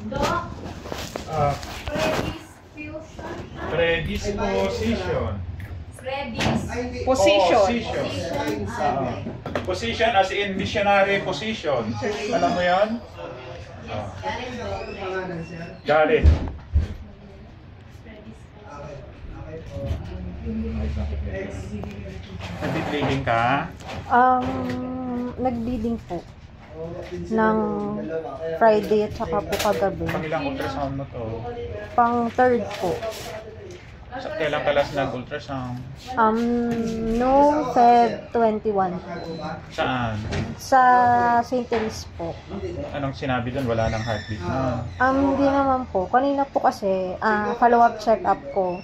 Doc, predisposition. Position as in missionary position. Alam mo yan? Galit. Nag-bleeding ka? Nag-bleeding po. Ng Friday at saka po kagabi. Pangilang ultrasound mo to? Pang third po. Kailan ka last nag-ultrasound? No, Feb 21. Saan? Sa St. Louis po. Anong sinabi doon? Wala nang heartbeat na? Hindi naman po. Kanina po kasi, follow-up check-up ko.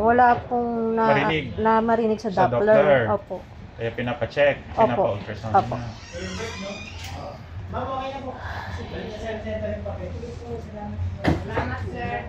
Wala pong marinig sa Doppler. Opo. Kaya pinapacheck, pinapa-ultrasound Opo. na. Ma'am, okay na po. Salamat, sir.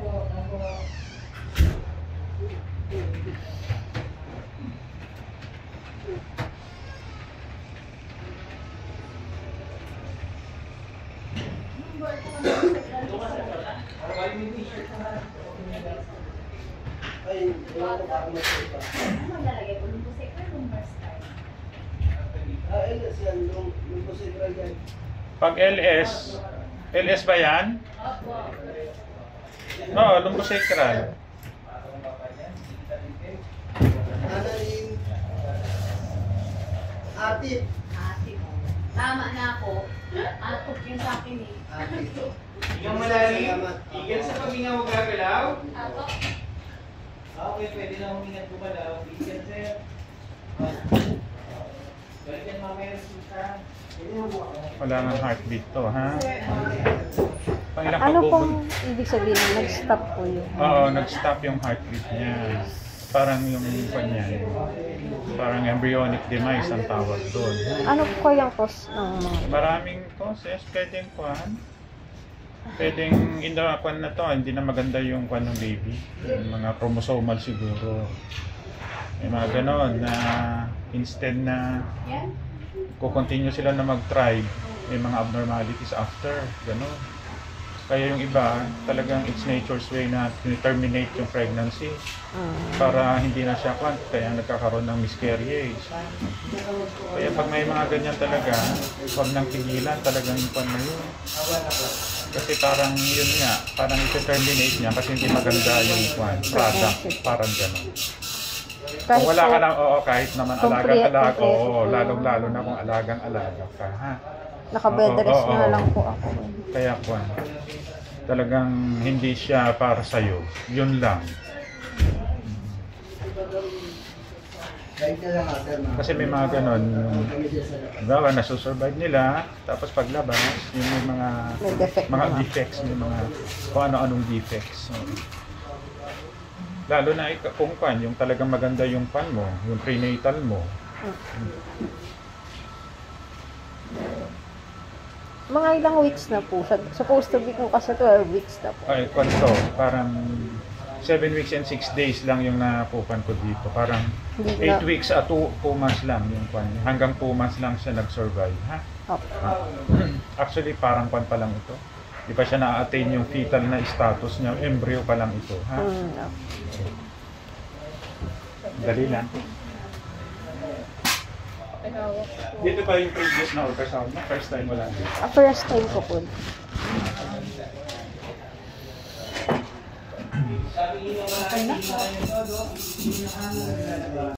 Pag LS ba yan? Oo, lumbosacral. Atip. Tama na ako. Atop yun sa akin eh. Igang malalim. Igan sa paghinga mo gagalaw. Atop. Okay, pwede na humingat gumalaw. Igan, sir. Pwede mamaya resulta. Wala nang heartbeat to, ha? Ano pong ibig sabihin? Nag-stop po yun? Oo, nag-stop yung heartbeat niya. Parang yung kanya, parang embryonic demise ang tawag doon. Ano po yung cause ng mga? Maraming causes, pwedeng kwan na to, hindi na maganda yung kwan ng baby. Yung mga chromosomal siguro. May mga ganon na instead na continue sila na mag-thrive, may mga abnormalities after, ganon. Kaya yung iba, talagang it's nature's way na terminate yung pregnancy para hindi na siya kwan, kaya nagkakaroon ng miscarriage. Kaya pag may mga ganyan talaga, huwag nang pigilan, talagang yung kwan na yun. Kasi parang yun nga, parang i-terminate niya kasi hindi maganda yung kwan, product, parang gano'n. Kung wala ka lang, kahit naman alagang-alaga, lalong-lalo na kung alagang-alaga ka, ha? Naka-bed rest na lang po ako. Kaya kwan, talagang hindi siya para sa'yo. Yun lang. Kasi may mga ganon, bawa nasusurvive nila, tapos paglabas, yung may mga defects, may mga kung ano-anong defects. So, lalo na kung pan, yung talagang maganda yung pan mo, yung prenatal mo. Mga ilang weeks na po. Supposed to be kung kasi 12 weeks na po. Ay, kwanto, parang 7 weeks and 6 days lang yung napupan ko dito. Parang 8 weeks at 2 months lang yung kwan. Hanggang 2 months lang siya nag-survive, ha? Actually, parang kwan pa lang ito. Di pa siya na-attain yung fetal na status niya. Embryo pa lang ito, ha? Dali lang. Dito pa yung previous na ultrasound mo? First time mo lang dito? First time ko po. Sabi niyo